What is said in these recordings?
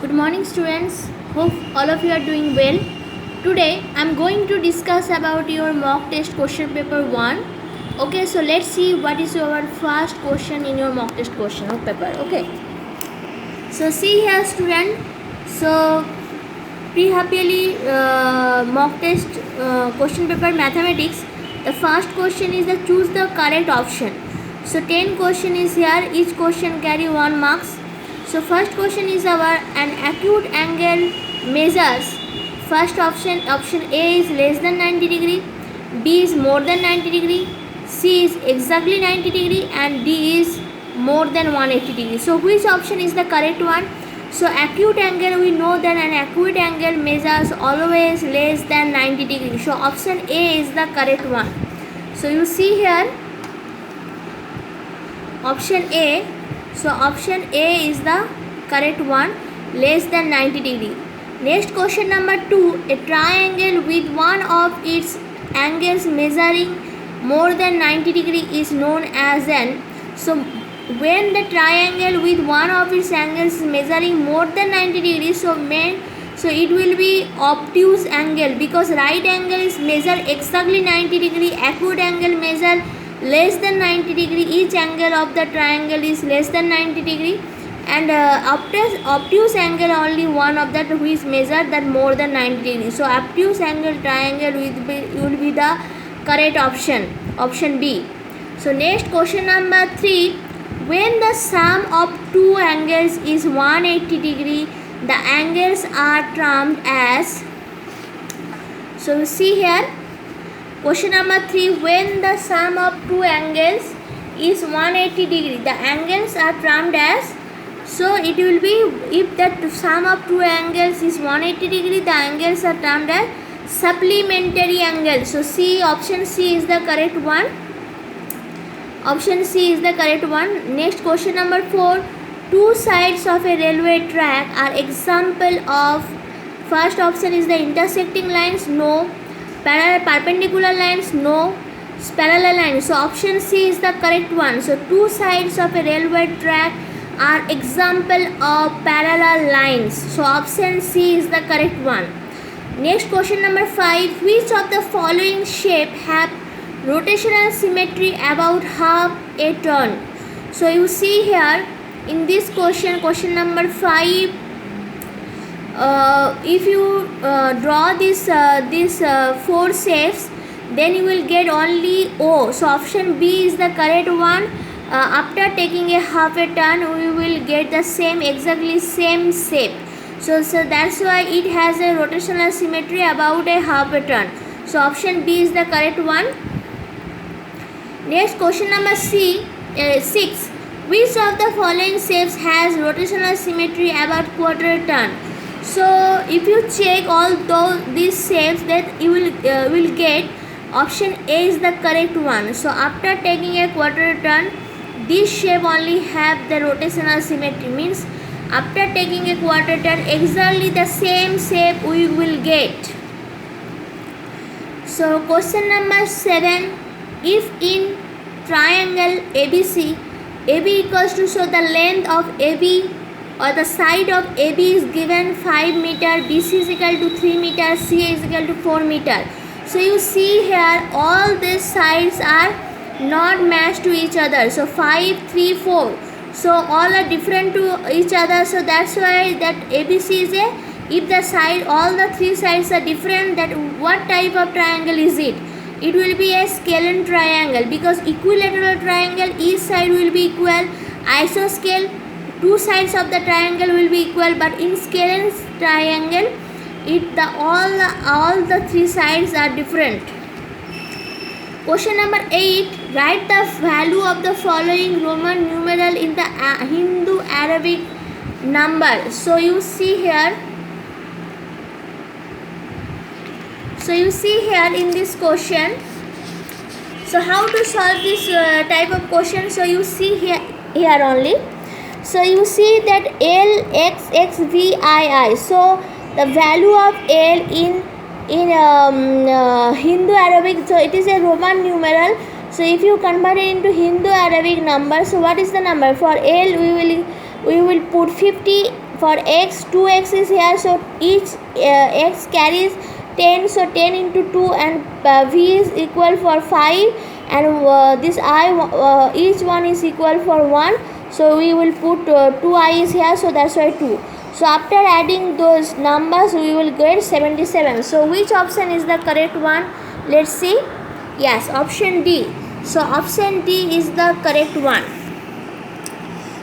Good morning students. Hope all of you are doing well. Today I am going to discuss about your mock test question paper 1. Okay, so let's see what is your first question in your mock test question paper. Okay. So see here student. So pre-happily mock test question paper mathematics. The first question is the choose the correct option. So 10 question is here. Each question carry 1 marks. So first question is our an acute angle measures. First option A is less than 90 degree, B is more than 90 degree, C is exactly 90 degree and D is more than 180 degree. So which option is the correct one? So acute angle, we know that an acute angle measures always less than 90 degree. So option A is the correct one. So you see here option A. So option A is the correct one, less than 90 degree. Next question number 2. A triangle with one of its angles measuring more than 90 degree is known as an. So when the triangle with one of its angles is measuring more than 90 degrees, so it will be obtuse angle, because right angle is measured exactly 90 degree, acute angle measure less than 90 degree. Each angle of the triangle is less than 90 degree, and obtuse angle only one of that who is measured that more than 90 degree. So obtuse angle triangle will be the correct option B. So next question number 3. When the sum of two angles is 180 degree, the angles are termed as. So you see here question number 3. When the sum of two angles is 180 degree, the angles are termed as. So it will be, if that sum of two angles is 180 degree, the angles are termed as supplementary angle. So option C is the correct one. Option C is the correct one. Next question number 4. Two sides of a railway track are example of. First option is the intersecting lines, no. Perpendicular lines, no. Parallel lines. So option C is the correct one. So two sides of a railway track are example of parallel lines. So option C is the correct one. Next question number 5. Which of the following shape have rotational symmetry about half a turn? So you see here in this question number 5, if you draw this 4 shapes, then you will get only O. So option B is the correct one. After taking a half a turn, we will get the exactly same shape. So that's why it has a rotational symmetry about a half a turn. So option B is the correct one. Next question number 6. Which of the following shapes has rotational symmetry about quarter turn? So if you check all these shapes, that you will get option A is the correct one. So after taking a quarter turn, this shape only have the rotational symmetry, means after taking a quarter turn exactly the same shape we will get. So question number 7. If in triangle ABC, AB equals to, so the length of AB or the side of AB is given 5 meter, BC is equal to 3 meter, CA is equal to 4 meter. So you see here all these sides are not matched to each other. So 5, 3, 4. So all are different to each other. So that's why that ABC is a, if the side, all the 3 sides are different, that what type of triangle is it? It will be a scalene triangle, because equilateral triangle, each side will be equal. Isoscale, 2 sides of the triangle will be equal, but in scalene triangle, all the 3 sides are different. Question number 8. Write the value of the following Roman numeral in the Hindu Arabic number. So you see here. So you see here in this question. So how to solve this type of question? So you see here only. So you see that L X X V I I. So the value of L in Hindu Arabic, so it is a Roman numeral. So if you convert it into Hindu Arabic number, so what is the number? For L we will put 50 for x 2x is here, so each x carries 10, so 10 into 2, and v is equal for 5, and this I each one is equal for 1, so we will put 2 i's here, so that's why 2. So after adding those numbers we will get 77. So which option is the correct one? Let's see. Yes, option D. So option D is the correct one.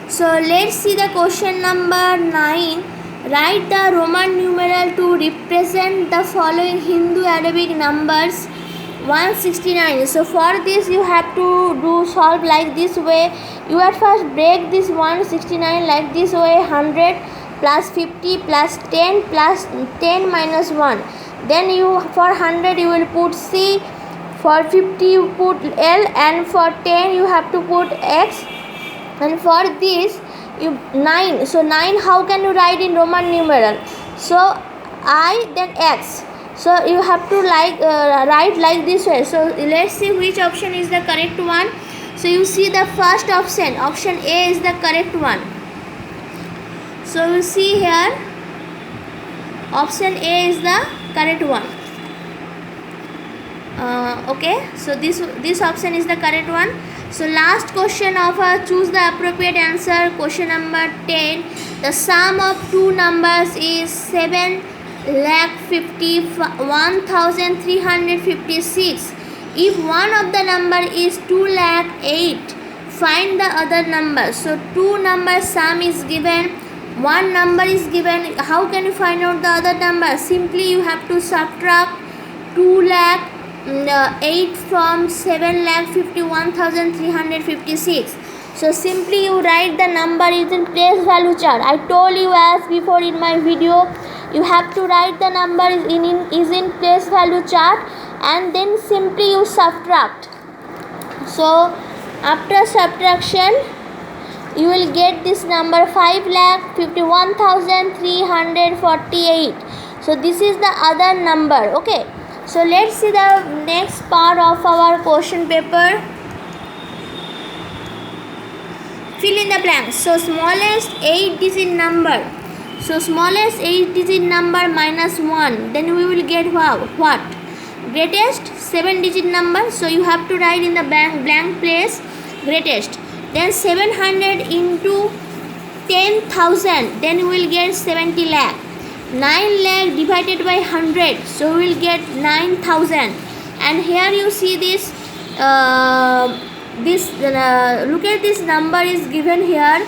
So let's see the question number 9. Write the Roman numeral to represent the following Hindu Arabic numbers 169. So for this you have to solve like this way. You at first break this 169 like this way: 100 plus 50 plus 10 plus 10 minus 1. Then you for 100 you will put C, for 50 you put L, and for 10 you have to put X, and for this you 9. So 9 how can you write in Roman numeral? So I then X. So you have to write like this way. So let's see which option is the correct one. So you see the first option A is the correct one. So you see here option A is the correct one. Okay, so this option is the correct one. So last question of choose the appropriate answer, question number 10. The sum of two numbers is 7,51,356. If one of the number is 2,08,000, find the other number. So two number sum is given, one number is given. How can you find out the other number? Simply you have to subtract 2,08,000 from 7,51,356. So simply you write the number is in place value chart. I told you as before in my video, you have to write the number is in place value chart, and then simply you subtract. So after subtraction you will get this number 5,51,348. So this is the other number. Okay, so let's see the next part of our question paper. Fill in the blanks. So smallest 8-digit number. So smallest 8-digit number minus 1. Then we will get what? Greatest 7-digit number. So you have to write in the blank place greatest. Then 700 into 10,000. Then we will get 70 lakh. 9 lakh divided by 100. So we will get 9,000. And here you see this. Look at this number is given here.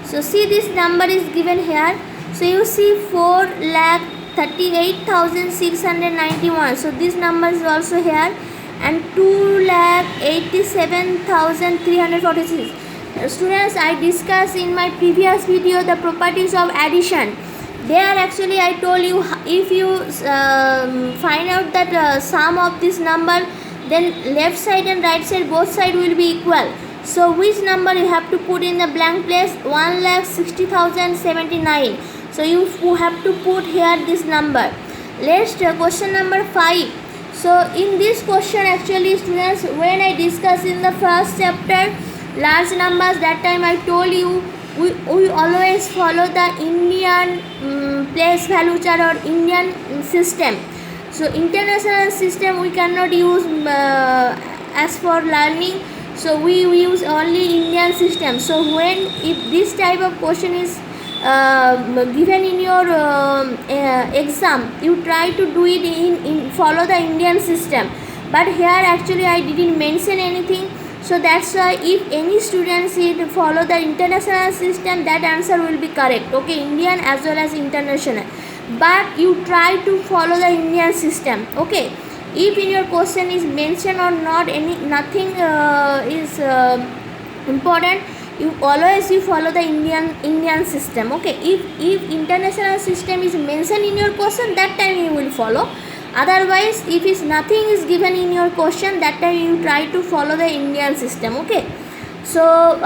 So see this number is given here. So you see 4,38,691. So this number is also here, and 2,87,346. Students, I discussed in my previous video the properties of addition. There actually I told you, if you find out that sum of this number, then left side and right side both side will be equal. So which number you have to put in the blank place? 1,60,079. So you have to put here this number. Let's question number 5. So in this question actually students, when I discussed in the first chapter large numbers, that time I told you we always follow the Indian place value chart or Indian system. So international system we cannot use as for learning. So we use only Indian system. So if this type of question is given in your exam, you try to do it in follow the Indian system. But here actually I didn't mention anything. So that's why if any students follow the international system, that answer will be correct. Okay, Indian as well as international. But you try to follow the Indian system. Okay. If in your question is mentioned or not, nothing is important, you always follow the Indian system. Okay, if international system is mentioned in your question, that time you will follow. Otherwise, if nothing is given in your question, that time you try to follow the Indian system. Okay, so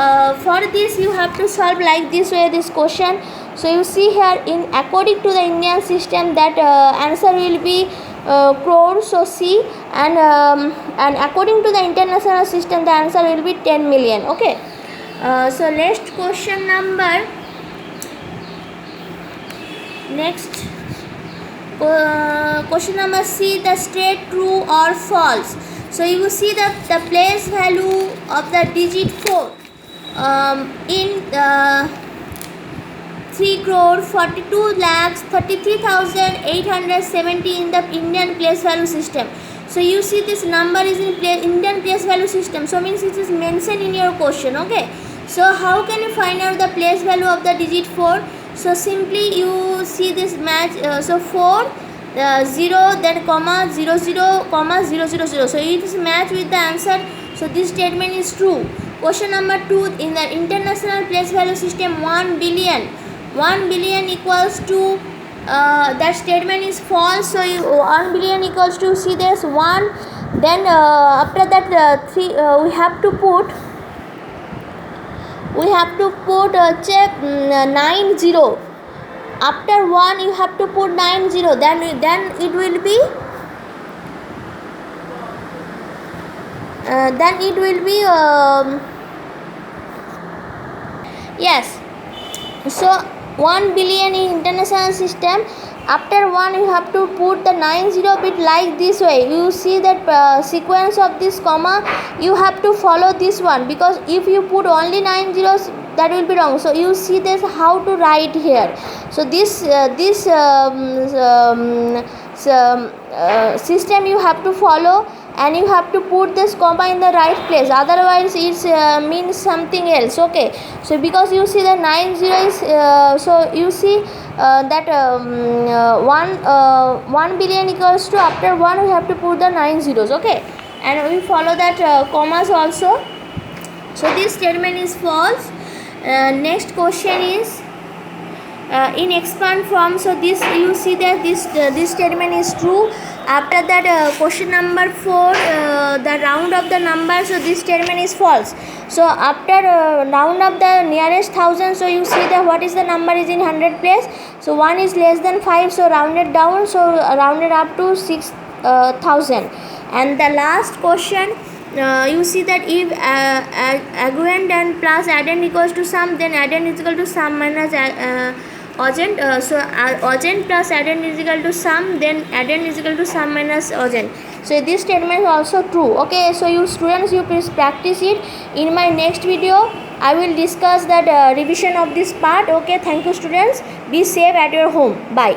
for this you have to solve like this way this question. So you see here, according to the Indian system, that answer will be crore. So C, and according to the international system the answer will be 10 million. Okay, so next question number C, the straight true or false. So you see that the place value of the digit 4 in 3,42,33,870 in the Indian place value system. So you see this number is in Indian place value system, so means it is mentioned in your question. Okay, so how can you find out the place value of the digit 4? So simply you see this match, so 4 0 then comma 0 0 comma 0 0 0, so it is match with the answer, so this statement is true. Question number 2, in the international place value system 1 billion equals to that statement is false, so 1 billion equals to, see there's 1, then after that 3 we have to put check 90. After 1 you have to put 90, then it will be yes. So 1 billion in international system, after 1 you have to put the 90 bit like this way. You see that sequence of this comma, you have to follow this one, because if you put only 9 zeros that will be wrong. So you see this how to write here. So this system you have to follow, and you have to put this comma in the right place, otherwise it means something else. Okay, so because you see the 90 is so you see that 1 billion equals to, after 1 we have to put the 9 zeros. Okay, and we follow that commas also, so this statement is false. Next question is in expand form, so this you see that this statement is true. After that question number 4, the round of the number, so this statement is false. So after round of the nearest thousand, so you see that what is the number is in 100 place, so 1 is less than 5, so rounded down, so rounded up to 6,000. And the last question, you see that if adjoint and plus addend equals to sum, then addend is equal to sum minus adjoint. So adjoint plus addend is equal to sum, then addend is equal to sum minus adjoint. So this statement is also true. Okay, so you students, you please practice it. In my next video I will discuss that revision of this part. Okay, thank you students. Be safe at your home. Bye.